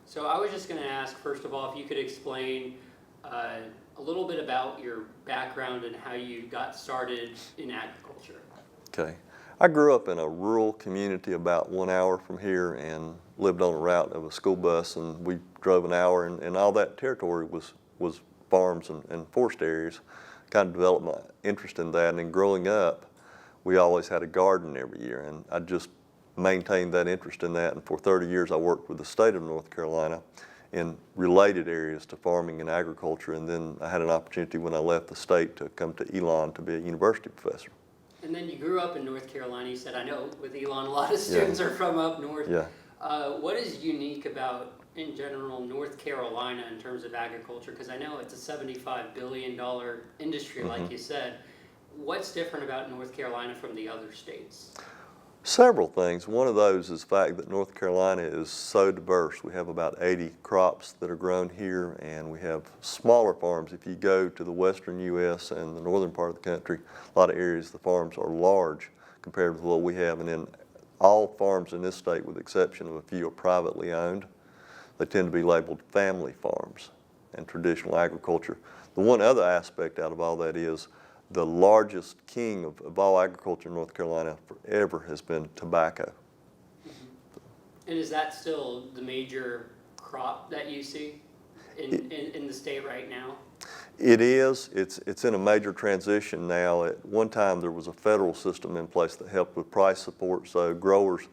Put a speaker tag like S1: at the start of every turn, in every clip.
S1: So I was just going to ask, first of all, if you could explain a little bit about your background and how you got started in agriculture.
S2: Okay. I grew up in a rural community about 1 hour from here and lived on a route of a school bus, and we drove an hour, and all that territory was farms and forest areas. Kind of developed my interest in that, and then growing up, we always had a garden every year, and I just maintained that interest in that, and for 30 years I worked with the state of North Carolina in related areas to farming and agriculture, and then I had an opportunity when I left the state to come to Elon to be a university professor.
S1: And then you grew up in North Carolina. You said, I know with Elon, a lot of students are from up north.
S2: Yeah.
S1: What is unique about, in general, North Carolina in terms of agriculture? Because I know it's a $75 billion industry, like you said. What's different about North Carolina from the other states?
S2: Several things. One of those is the fact that North Carolina is so diverse. We have about 80 crops that are grown here, and we have smaller farms. If you go to the western U.S. and the northern part of the country, a lot of areas the farms are large compared with what we have, and then all farms in this state, with the exception of a few, are privately owned. They tend to be labeled family farms and traditional agriculture. The one other aspect out of all that is the largest king of all agriculture in North Carolina forever has been tobacco.
S1: And is that still the major crop that you see in the state right now?
S2: It is. It's in a major transition now. At one time there was a federal system in place that helped with price support, so growers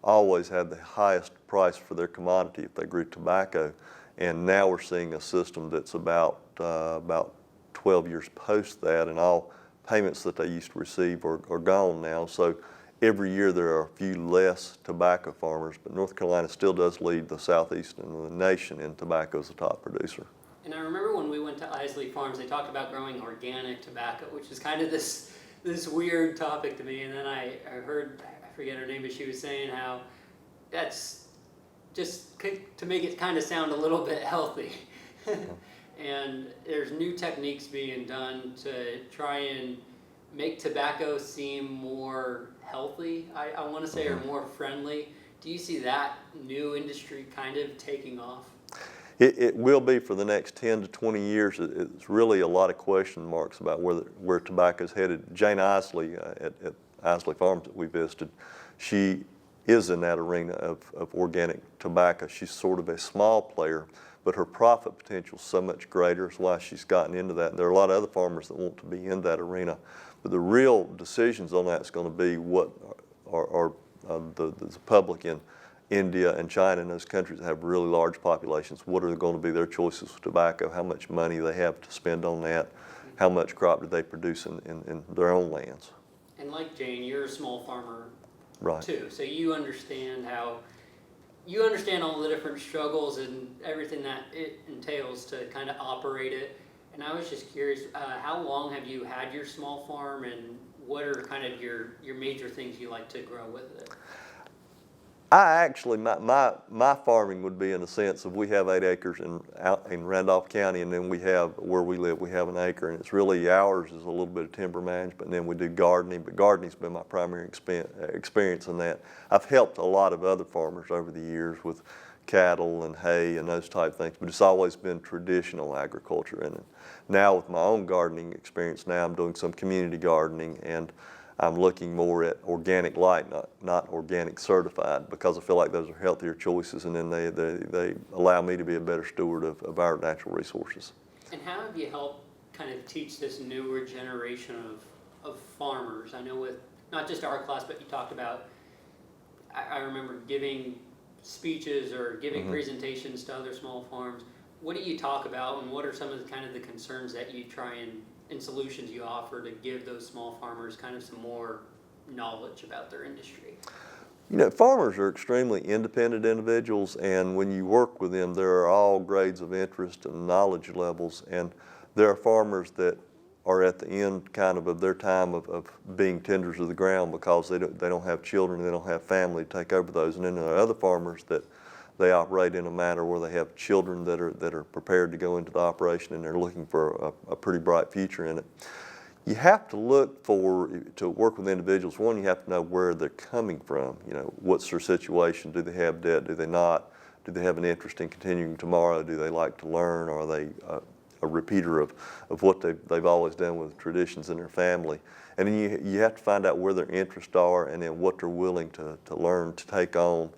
S2: always had the highest price for their commodity if they grew tobacco. And now we're seeing a system that's about 12 years post that, and all payments that they used to receive are gone now. So every year there are a few less tobacco farmers, but North Carolina still does lead the southeast and the nation in tobacco as the top producer.
S1: And I remember when we went to Isley Farms, they talked about growing organic tobacco, which is kind of this weird topic to me. And then I heard, I forget her name, but she was saying how that's just to make it kind of sound a little bit healthy. And there's new techniques being done to try and make tobacco seem more healthy, I want to say, or more friendly. Do you see that new industry kind of taking off?
S2: It will be for the next 10 to 20 years. It's really a lot of question marks about where tobacco is headed. Jane Isley at Isley Farms that we visited, she is in that arena of organic tobacco. She's sort of a small player, but her profit potential is so much greater. That's why she's gotten into that. And there are a lot of other farmers that want to be in that arena. But the real decisions on that is going to be what are the public in India and China and those countries that have really large populations. What are going to be their choices with tobacco? How much money they have to spend on that? How much crop do they produce in their own lands?
S1: And like Jane, you're a small farmer
S2: Right.
S1: too, so you understand all the different struggles and everything that it entails to kind of operate it. And I was just curious, how long have you had your small farm, and what are kind of your major things you like to grow with it?
S2: I actually, my farming would be in the sense of we have 8 acres in Randolph County, and then we have, where we live, we have an acre, and it's really, ours is a little bit of timber management, and then we do gardening, but gardening's been my primary experience in that. I've helped a lot of other farmers over the years with cattle and hay and those type things, but it's always been traditional agriculture. And now with my own gardening experience, now I'm doing some community gardening, and I'm looking more at organic light, not organic certified, because I feel like those are healthier choices, and then they allow me to be a better steward of our natural resources.
S1: And how have you helped kind of teach this newer generation of farmers? I know with not just our class, but you talked about, I remember giving speeches or giving presentations to other small farms. What do you talk about, and what are some of the concerns that you try and solutions you offer to give those small farmers kind of some more knowledge about their industry?
S2: You know, farmers are extremely independent individuals, and when you work with them, there are all grades of interest and knowledge levels, and there are farmers that are at the end kind of their time of being tenders of the ground because they don't have children, they don't have family to take over those. And then there are other farmers that they operate in a manner where they have children that are prepared to go into the operation, and they're looking for a pretty bright future in it. You have to look to work with individuals. One, you have to know where they're coming from. You know, what's their situation? Do they have debt? Do they not? Do they have an interest in continuing tomorrow? Do they like to learn? Are they a repeater of what they've always done with traditions in their family? And then you have to find out where their interests are and then what they're willing to learn, to take on,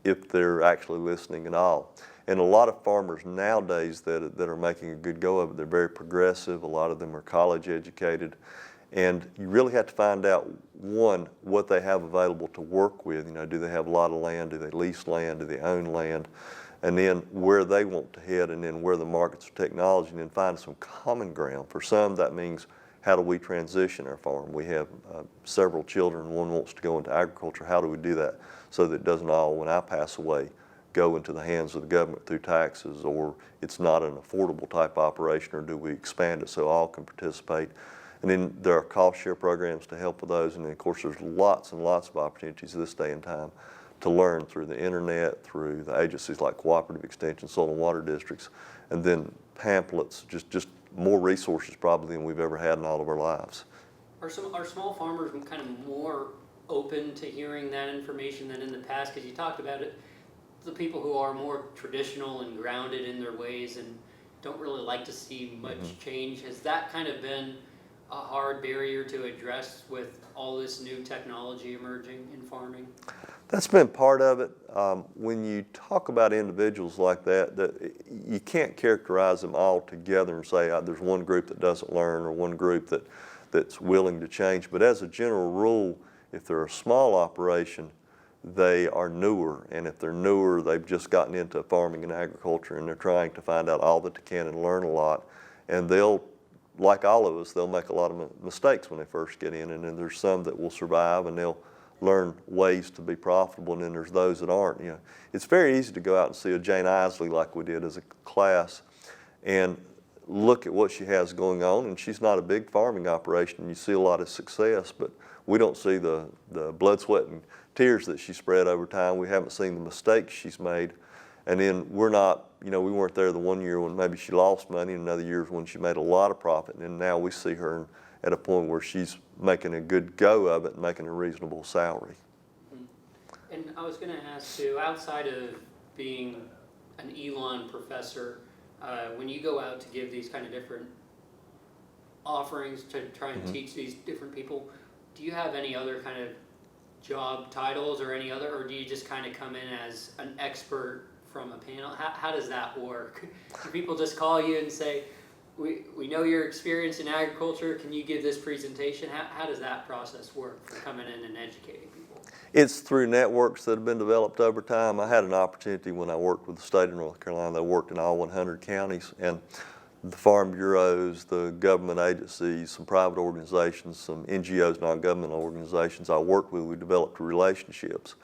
S2: if they're actually listening at all. And a lot of farmers nowadays that are making a good go of it, they're very progressive. A lot of them are college educated. And you really have to find out, one, what they have available to work with. You know, do they have a lot of land? Do they lease land? Do they own land? And then where they want to head, and then where the markets for technology, and then find some common ground. For some, that means, how do we transition our farm? We have several children. One wants to go into agriculture. How do we do that so that it doesn't all, when I pass away, go into the hands of the government through taxes, or it's not an affordable type operation, or do we expand it so all can participate? And then there are cost share programs to help with those, and then of course there's lots and lots of opportunities this day and time to learn through the internet, through the agencies like Cooperative Extension, Soil and Water Districts, and then pamphlets, just more resources probably than we've ever had in all of our lives.
S1: Are small farmers kind of more open to hearing that information than in the past? Because you talked about it, the people who are more traditional and grounded in their ways and don't really like to see much change. Has that kind of been a hard barrier to address with all this new technology emerging in farming?
S2: That's been part of it. When you talk about individuals like that, you can't characterize them all together and say there's one group that doesn't learn or one group that's willing to change. But as a general rule, if they're a small operation, they are newer. And if they're newer, they've just gotten into farming and agriculture, and they're trying to find out all that they can and learn a lot. And they'll, like all of us, they'll make a lot of mistakes when they first get in. And then there's some that will survive and they'll learn ways to be profitable, and then there's those that aren't. You know, it's very easy to go out and see a Jane Isley like we did as a class and look at what she has going on, and she's not a big farming operation. You see a lot of success, but we don't see the blood, sweat, and tears that she spread over time. We haven't seen the mistakes she's made. And then we're not, you know, we weren't there the one year when maybe she lost money, and another year when she made a lot of profit, and now we see her at a point where she's making a good go of it and making a reasonable salary.
S1: And I was going to ask too, outside of being an Elon professor, when you go out to give these kind of different offerings to try and teach these different people, do you have any other kind of job titles or any other, or do you just kind of come in as an expert from a panel? How does that work? Do people just call you and say, we know your experience in agriculture, can you give this presentation? How does that process work for coming in and educating people?
S2: It's through networks that have been developed over time. I had an opportunity when I worked with the state of North Carolina. I worked in all 100 counties, and the farm bureaus, the government agencies, some private organizations, some NGOs, non-governmental organizations I worked with, we developed relationships.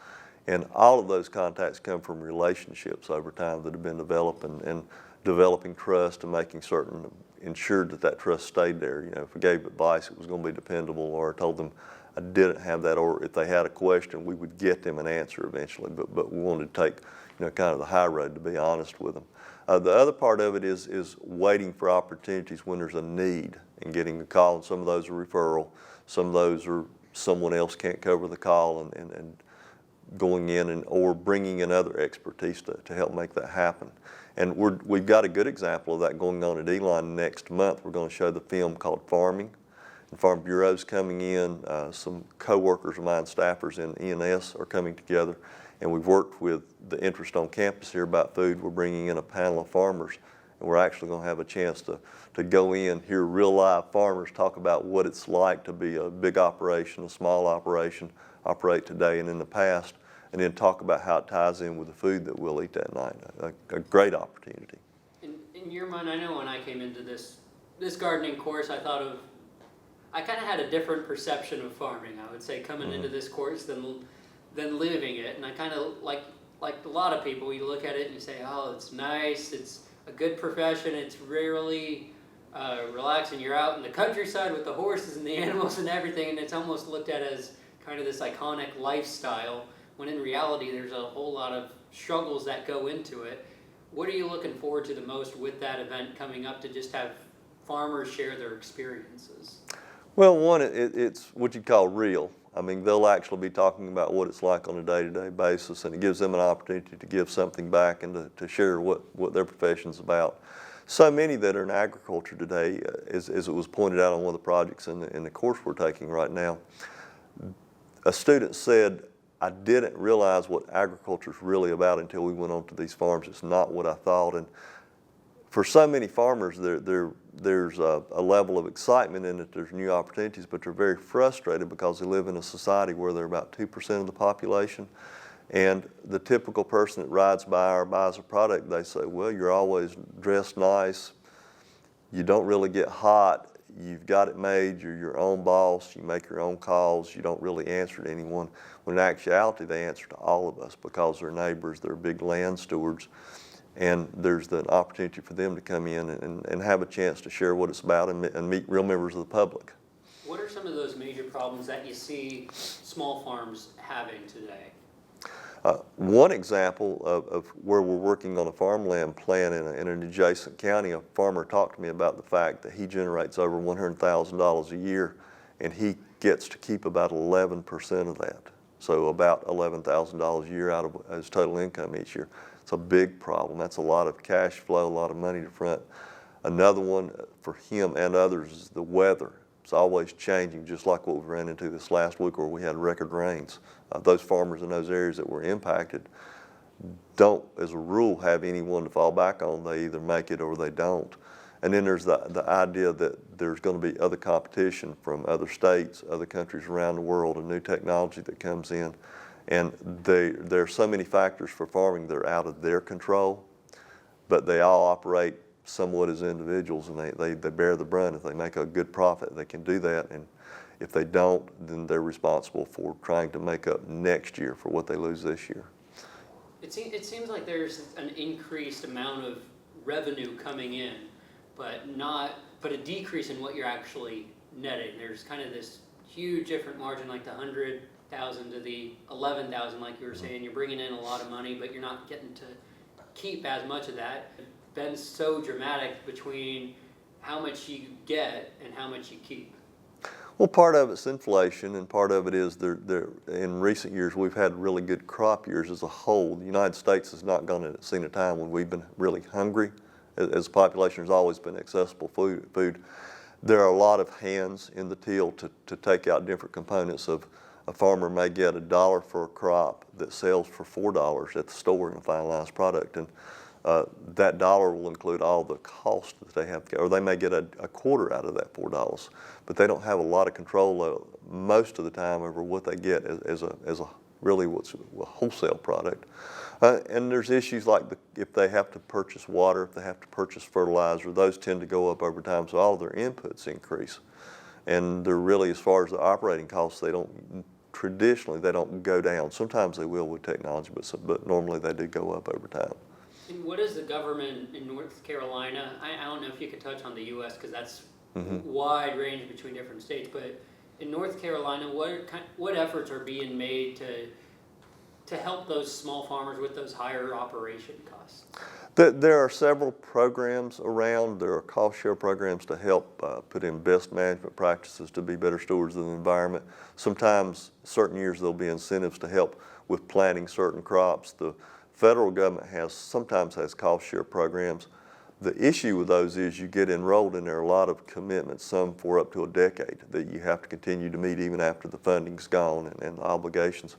S2: And all of those contacts come from relationships over time that have been developed, and developing trust and making certain, ensured that trust stayed there. You know, if we gave advice, it was going to be dependable, or I told them I didn't have that, or if they had a question, we would get them an answer eventually. But we wanted to take, you know, kind of the high road, to be honest with them. The other part of it is waiting for opportunities when there's a need and getting a call, and some of those are referral, some of those are someone else can't cover the call, and going in or bringing in other expertise to help make that happen. And we've got a good example of that going on at Elon next month. We're going to show the film called Farming. And Farm Bureau's coming in, some co-workers of mine, staffers in ENS are coming together, and we've worked with the Interest on Campus here about food. We're bringing in a panel of farmers, and we're actually going to have a chance to go in, hear real live farmers talk about what it's like to be a big operation, a small operation, operate today and in the past, and then talk about how it ties in with the food that we'll eat that night. A great opportunity.
S1: In your mind, I know when I came into this gardening course, I kind of had a different perception of farming, I would say, coming into this course than living it. And I kind of, like a lot of people, you look at it and you say, oh, it's nice, it's a good profession, it's rarely relaxing. You're out in the countryside with the horses and the animals and everything, and it's almost looked at as kind of this iconic lifestyle, when in reality there's a whole lot of struggles that go into it. What are you looking forward to the most with that event coming up, to just have farmers share their experiences?
S2: Well, one, it's what you call real. I mean, they'll actually be talking about what it's like on a day-to-day basis, and it gives them an opportunity to give something back and to share what their profession's about. So many that are in agriculture today, as it was pointed out on one of the projects in the course we're taking right now, a student said, I didn't realize what agriculture is really about until we went onto these farms. It's not what I thought. And for so many farmers, there's a level of excitement in it. There's new opportunities, but they're very frustrated because they live in a society where they're about 2% of the population. And the typical person that rides by or buys a product, they say, well, you're always dressed nice. You don't really get hot. You've got it made. You're your own boss. You make your own calls. You don't really answer to anyone. When in actuality, they answer to all of us because they're neighbors. They're big land stewards. And there's the opportunity for them to come in and have a chance to share what it's about and meet real members of the public.
S1: What are some of those major problems that you see small farms having today?
S2: One example of where we're working on a farmland plan in an adjacent county, a farmer talked to me about the fact that he generates over $100,000 a year, and he gets to keep about 11% of that. So about $11,000 a year out of his total income each year. It's a big problem. That's a lot of cash flow, a lot of money to front. Another one for him and others is the weather. It's always changing, just like what we ran into this last week where we had record rains. Those farmers in those areas that were impacted don't, as a rule, have anyone to fall back on. They either make it or they don't. And then there's the idea that there's going to be other competition from other states, other countries around the world, and new technology that comes in. And there are so many factors for farming that are out of their control, but they all operate somewhat as individuals, and they bear the brunt. If they make a good profit, they can do that, and if they don't, then they're responsible for trying to make up next year for what they lose this year.
S1: It seems like there's an increased amount of revenue coming in, but a decrease in what you're actually netting. There's kind of this huge different margin, like the 100,000 to the 11,000, like you were saying. You're bringing in a lot of money, but you're not getting to keep as much of that. It's been so dramatic between how much you get and how much you keep.
S2: Well, part of it's inflation, and part of it is in recent years we've had really good crop years as a whole. The United States has not seen a time when we've been really hungry. As a population, there's always been accessible food. There are a lot of hands in the till to take out different components of. A farmer may get $1 for a crop that sells for $4 at the store in a finalized product, and that dollar will include all the cost that they have, or they may get a quarter out of that $4, but they don't have a lot of control most of the time over what they get as a really what's a wholesale product. And there's issues like if they have to purchase water, if they have to purchase fertilizer, those tend to go up over time, so all of their inputs increase. And they're really, as far as the operating costs, traditionally they don't go down. Sometimes they will with technology, but normally they do go up over time.
S1: And what is the government in North Carolina? I don't know if you could touch on the U.S. because that's wide range between different states, but in North Carolina, what efforts are being made to help those small farmers with those higher operation costs?
S2: There are several programs around. There are cost share programs to help put in best management practices to be better stewards of the environment. Sometimes, certain years, there'll be incentives to help with planting certain crops. The federal government sometimes has cost share programs. The issue with those is you get enrolled and there are a lot of commitments, some for up to a decade, that you have to continue to meet even after the funding's gone and the obligations.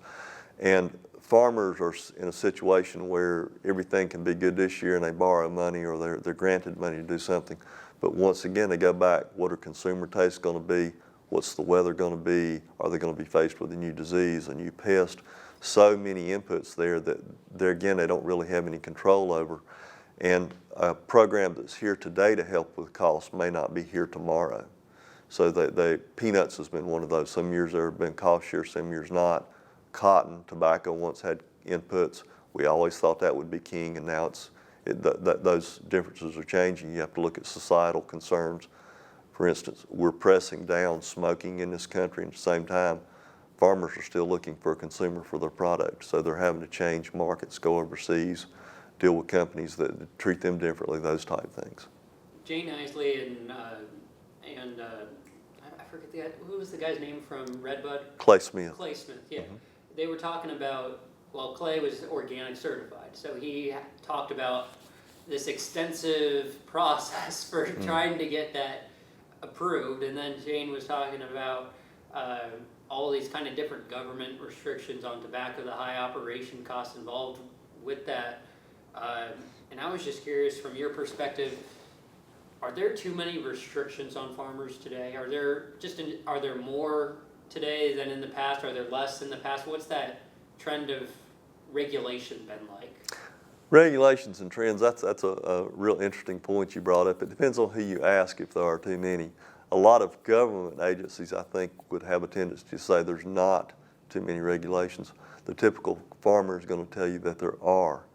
S2: And farmers are in a situation where everything can be good this year and they borrow money or they're granted money to do something. But once again, they go back, what are consumer tastes going to be? What's the weather going to be? Are they going to be faced with a new disease, a new pest? So many inputs there that again, they don't really have any control over. And a program that's here today to help with costs may not be here tomorrow. So peanuts has been one of those. Some years there have been cost share, some years not. Cotton, tobacco once had inputs. We always thought that would be king, and now those differences are changing. You have to look at societal concerns. For instance, we're pressing down smoking in this country, and at the same time, farmers are still looking for a consumer for their product. So they're having to change markets, go overseas, deal with companies that treat them differently, those type things.
S1: Jane Isley and I forget who was the guy's name from Redbud?
S2: Clay Smith.
S1: Clay Smith, yeah. They were talking about, well, Clay was organic certified, so he talked about this extensive process for trying to get that approved, and then Jane was talking about all these kind of different government restrictions on tobacco, the high operation costs involved with that. And I was just curious, from your perspective, are there too many restrictions on farmers today? Are there more today than in the past? Are there less in the past? What's that trend of regulation been like?
S2: Regulations and trends, that's a real interesting point you brought up. It depends on who you ask if there are too many. A lot of government agencies, I think, would have a tendency to say there's not too many regulations. The typical farmer is going to tell you that there are.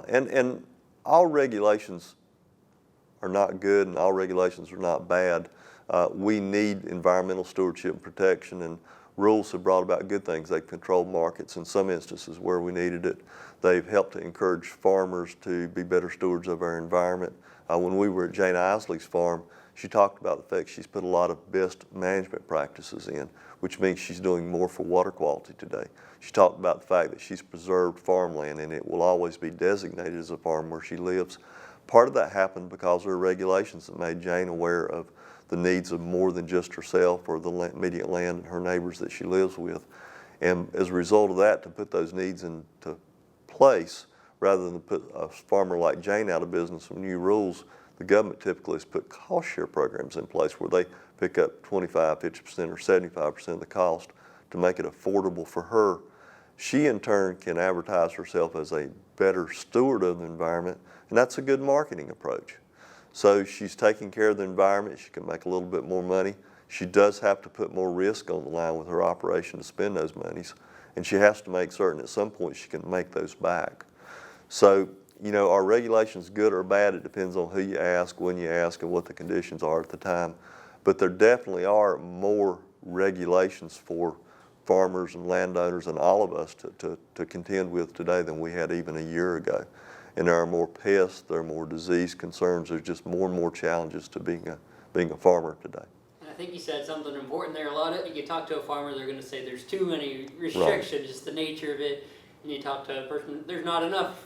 S2: And all regulations are not good and all regulations are not bad. We need environmental stewardship and protection, and rules have brought about good things. They've controlled markets in some instances where we needed it. They've helped to encourage farmers to be better stewards of our environment. When we were at Jane Isley's farm, she talked about the fact she's put a lot of best management practices in, which means she's doing more for water quality today. She talked about the fact that she's preserved farmland and it will always be designated as a farm where she lives. Part of that happened because there are regulations that made Jane aware of the needs of more than just herself or the immediate land and her neighbors that she lives with. And as a result of that, to put those needs into place, rather than put a farmer like Jane out of business with new rules, the government typically has put cost share programs in place where they pick up 25, 50%, or 75% of the cost to make it affordable for her. She in turn can advertise herself as a better steward of the environment, and that's a good marketing approach. So she's taking care of the environment, she can make a little bit more money. She does have to put more risk on the line with her operation to spend those monies, and she has to make certain at some point she can make those back. So, you know, are regulations good or bad? It depends on who you ask, when you ask, and what the conditions are at the time. But there definitely are more regulations for farmers and landowners and all of us to contend with today than we had even a year ago. And there are more pests, there are more disease concerns, there's just more and more challenges to being a farmer today.
S1: And I think you said something important there. A lot of, you talk to a farmer, they're going to say there's too many restrictions, just the nature of it. And you talk to a person, there's not enough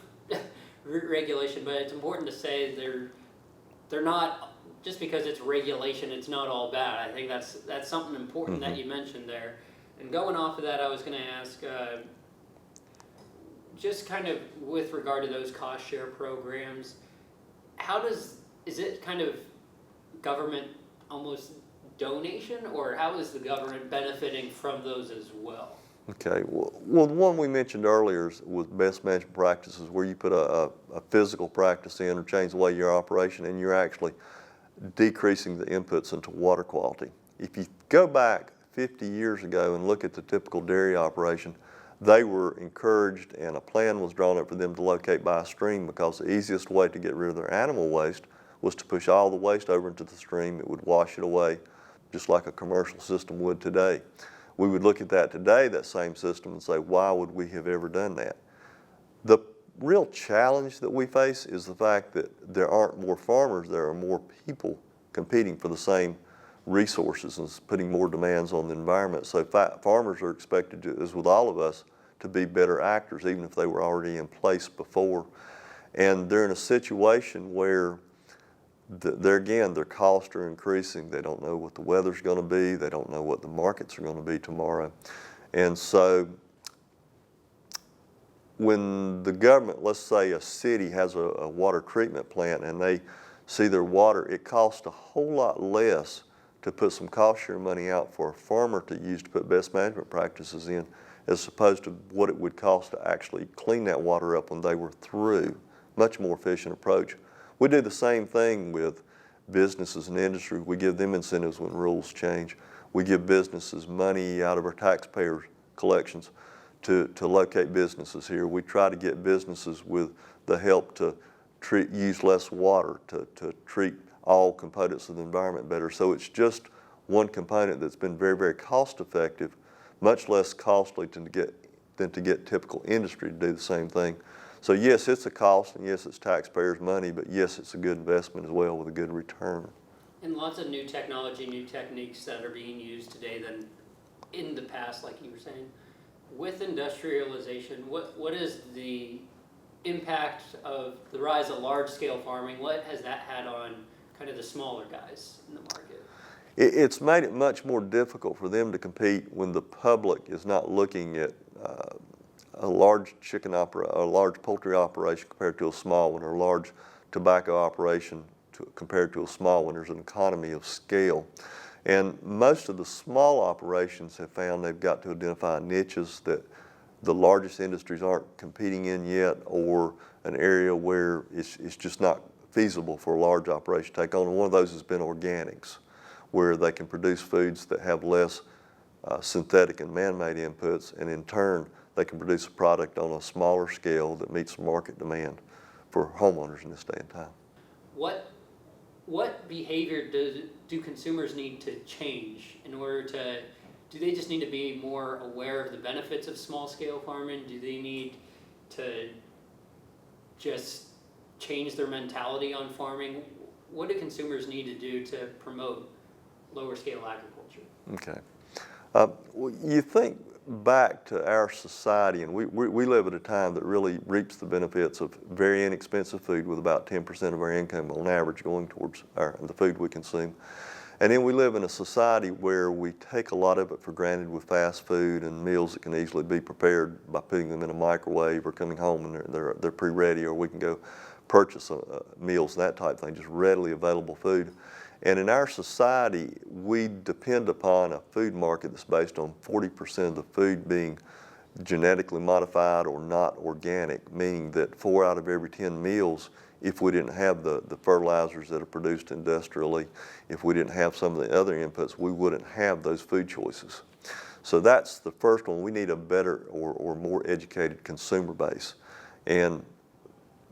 S1: regulation, but it's important to say they're not, just because it's regulation, it's not all bad. I think that's something important that you mentioned there. And going off of that, I was going to ask, just kind of with regard to those cost share programs, is it kind of government almost donation, or how is the government benefiting from those as well?
S2: Okay, well the one we mentioned earlier was best management practices, where you put a physical practice in or change the way your operation, and you're actually decreasing the inputs into water quality. If you go back 50 years ago and look at the typical dairy operation, they were encouraged and a plan was drawn up for them to locate by a stream, because the easiest way to get rid of their animal waste was to push all the waste over into the stream. It would wash it away just like a commercial system would today. We would look at that today, that same system, and say, why would we have ever done that? The real challenge that we face is the fact that there aren't more farmers, there are more people competing for the same resources and putting more demands on the environment. So farmers are expected to, as with all of us, to be better actors, even if they were already in place before. And they're in a situation where their costs are increasing. They don't know what the weather's going to be. They don't know what the markets are going to be tomorrow. And so when the government, let's say a city has a water treatment plant and they see their water, it costs a whole lot less to put some cost share money out for a farmer to use to put best management practices in, as opposed to what it would cost to actually clean that water up when they were through. Much more efficient approach. We do the same thing with businesses and industry. We give them incentives when rules change. We give businesses money out of our taxpayers' collections to locate businesses here. We try to get businesses with the help to use less water, to treat all components of the environment better. So it's just one component that's been very, very cost effective, much less costly than to get typical industry to do the same thing. So yes, it's a cost, and yes, it's taxpayers' money, but yes, it's a good investment as well with a good return.
S1: And lots of new technology, new techniques that are being used today than in the past, like you were saying. With industrialization, what is the impact of the rise of large-scale farming? What has that had on kind of the smaller guys in the market?
S2: It's made it much more difficult for them to compete when the public is not looking at a large a large poultry operation compared to a small one, or a large tobacco operation compared to a small one. There's an economy of scale. And most of the small operations have found they've got to identify niches that the largest industries aren't competing in yet, or an area where it's just not feasible for a large operation to take on. And one of those has been organics, where they can produce foods that have less synthetic and man-made inputs, and in turn they can produce a product on a smaller scale that meets market demand for homeowners in this day and time.
S1: What behavior do consumers need to change in order to, do they just need to be more aware of the benefits of small-scale farming? Do they need to just change their mentality on farming? What do consumers need to do to promote lower-scale agriculture?
S2: Okay. You think back to our society, and we live at a time that really reaps the benefits of very inexpensive food, with about 10% of our income on average going towards the food we consume. And then we live in a society where we take a lot of it for granted with fast food and meals that can easily be prepared by putting them in a microwave or coming home and they're pre-ready, or we can go purchase meals, that type of thing, just readily available food. And in our society, we depend upon a food market that's based on 40% of the food being genetically modified or not organic, meaning that 4 out of every 10 meals, if we didn't have the fertilizers that are produced industrially, if we didn't have some of the other inputs, we wouldn't have those food choices. So that's the first one. We need a better or more educated consumer base. And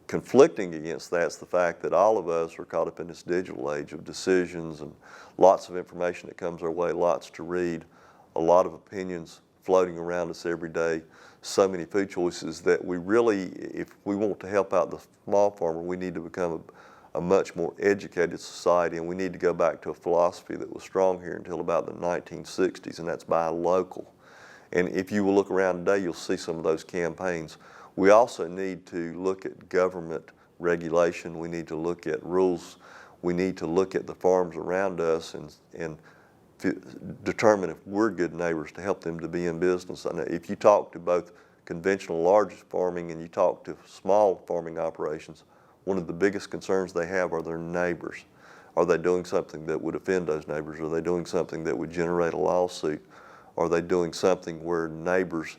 S2: conflicting against that's the fact that all of us are caught up in this digital age of decisions and lots of information that comes our way, lots to read, a lot of opinions floating around us every day, so many food choices that we really, if we want to help out the small farmer, we need to become a much more educated society, and we need to go back to a philosophy that was strong here until about the 1960s, and that's buy local. And if you will look around today, you'll see some of those campaigns. We also need to look at government regulation. We need to look at rules. We need to look at the farms around us and determine if we're good neighbors to help them to be in business. And if you talk to both conventional large farming and you talk to small farming operations, one of the biggest concerns they have are their neighbors. Are they doing something that would offend those neighbors? Are they doing something that would generate a lawsuit? Are they doing something where neighbors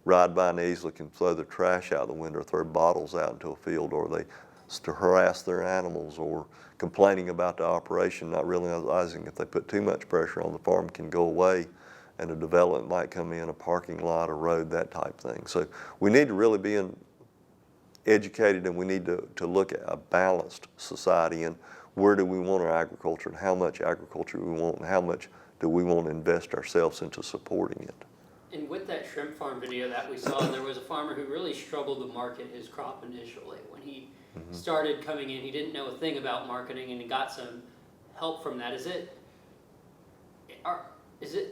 S2: ride by and easily can throw their trash out the window or throw bottles out into a field, or they to harass their animals, or complaining about the operation, not realizing if they put too much pressure on the farm can go away and a development might come in, a parking lot, a road, that type thing. So we need to really be educated, and we need to look at a balanced society and where do we want our agriculture and how much agriculture we want and how much do we want to invest ourselves into supporting it.
S1: And with that shrimp farm video that we saw, there was a farmer who really struggled to market his crop initially. When he started coming in, he didn't know a thing about marketing, and he got some help from that. Is it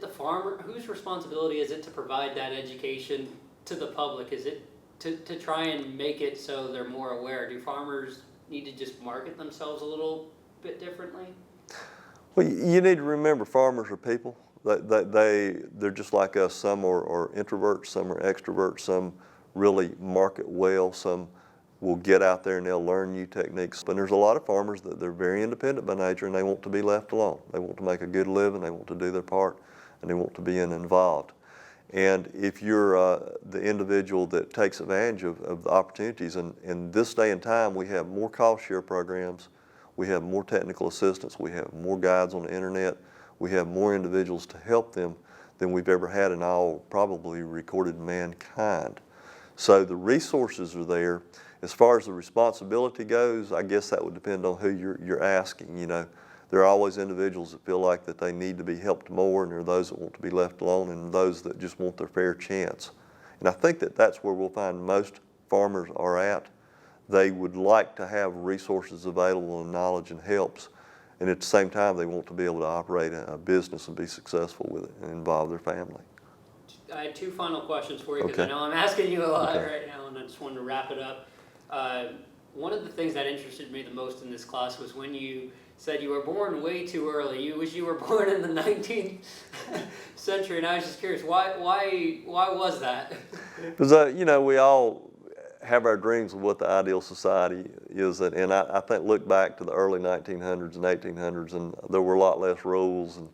S1: the farmer, whose responsibility is it to provide that education to the public? Is it to try and make it so they're more aware? Do farmers need to just market themselves a little bit differently?
S2: Well, you need to remember, farmers are people. They're just like us. Some are introverts, some are extroverts, some really market well, some will get out there and they'll learn new techniques. But there's a lot of farmers that they're very independent by nature, and they want to be left alone. They want to make a good living, they want to do their part, and they want to be involved. And if you're the individual that takes advantage of the opportunities, and in this day and time we have more cost share programs, we have more technical assistance, we have more guides on the internet, we have more individuals to help them than we've ever had in all probably recorded mankind. So the resources are there. As far as the responsibility goes, I guess that would depend on who you're asking. You know, there are always individuals that feel like that they need to be helped more, and there are those that want to be left alone, and those that just want their fair chance. And I think that that's where we'll find most farmers are at. They would like to have resources available and knowledge and helps, and at the same time they want to be able to operate a business and be successful with it and involve their family.
S1: I had two final questions for you because
S2: Okay.
S1: I know I'm asking you a lot
S2: Okay.
S1: right now, and I just wanted to wrap it up. One of the things that interested me the most in this class was when you said you were born way too early. You wish you were born in the 19th century, and I was just curious, why was that?
S2: Because, you know, we all have our dreams of what the ideal society is, and I think look back to the early 1900s and 1800s, and there were a lot less rules, and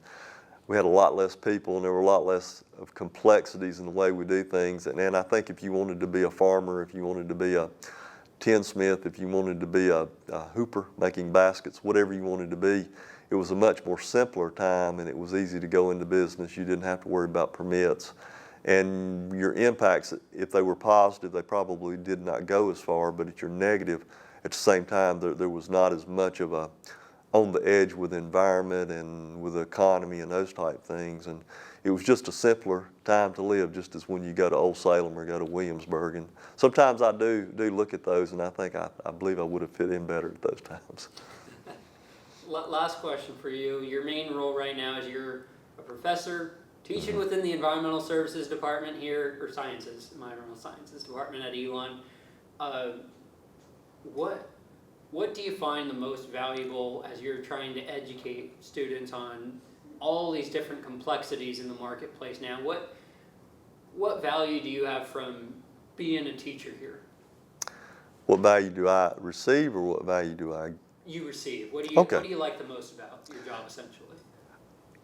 S2: we had a lot less people, and there were a lot less of complexities in the way we do things. And I think if you wanted to be a farmer, if you wanted to be a tinsmith, if you wanted to be a hooper making baskets, whatever you wanted to be, it was a much more simpler time, and it was easy to go into business. You didn't have to worry about permits. And your impacts, if they were positive, they probably did not go as far, but if you're negative, at the same time, there was not as much of a on the edge with the environment and with the economy and those type things. And it was just a simpler time to live, just as when you go to Old Salem or go to Williamsburg. And sometimes I do look at those, and I think I believe I would have fit in better at those times.
S1: Last question for you. Your main role right now is you're a professor teaching within the Environmental Services Department here, or Environmental Sciences Department at Elon. What do you find the most valuable as you're trying to educate students on all these different complexities in the marketplace now? What value do you have from being a teacher here?
S2: What value do I receive, or what value do I?
S1: You receive. What do you like the most about your job, essentially?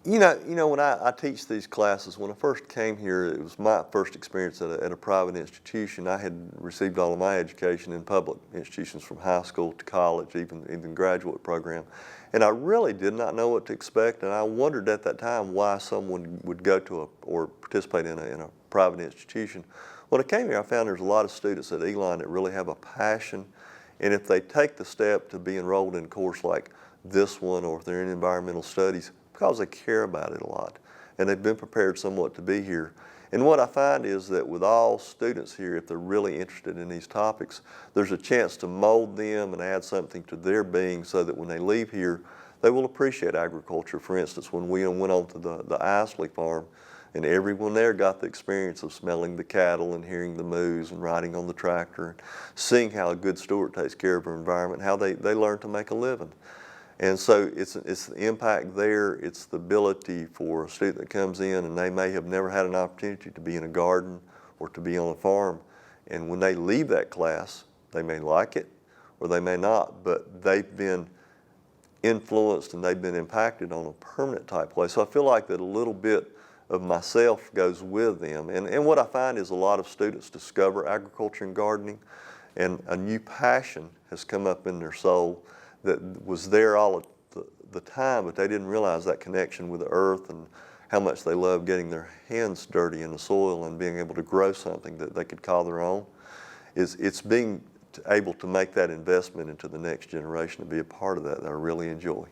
S2: You know, when I teach these classes, when I first came here, it was my first experience at a private institution. I had received all of my education in public institutions from high school to college, even graduate program. And I really did not know what to expect, and I wondered at that time why someone would go to or participate in a private institution. When I came here, I found there's a lot of students at Elon that really have a passion, and if they take the step to be enrolled in a course like this one, or if they're in environmental studies, because they care about it a lot, and they've been prepared somewhat to be here. And what I find is that with all students here, if they're really interested in these topics, there's a chance to mold them and add something to their being so that when they leave here, they will appreciate agriculture. For instance, when we went on to the Isley farm, and everyone there got the experience of smelling the cattle and hearing the moos and riding on the tractor and seeing how a good steward takes care of our environment, how they learn to make a living. And so it's the impact there, it's the ability for a student that comes in and they may have never had an opportunity to be in a garden or to be on a farm. And when they leave that class, they may like it or they may not, but they've been influenced and they've been impacted on a permanent type way. So I feel like that a little bit of myself goes with them. And what I find is a lot of students discover agriculture and gardening, and a new passion has come up in their soul that was there all at the time, but they didn't realize that connection with the earth and how much they love getting their hands dirty in the soil and being able to grow something that they could call their own. It's being able to make that investment into the next generation and be a part of that I really enjoy.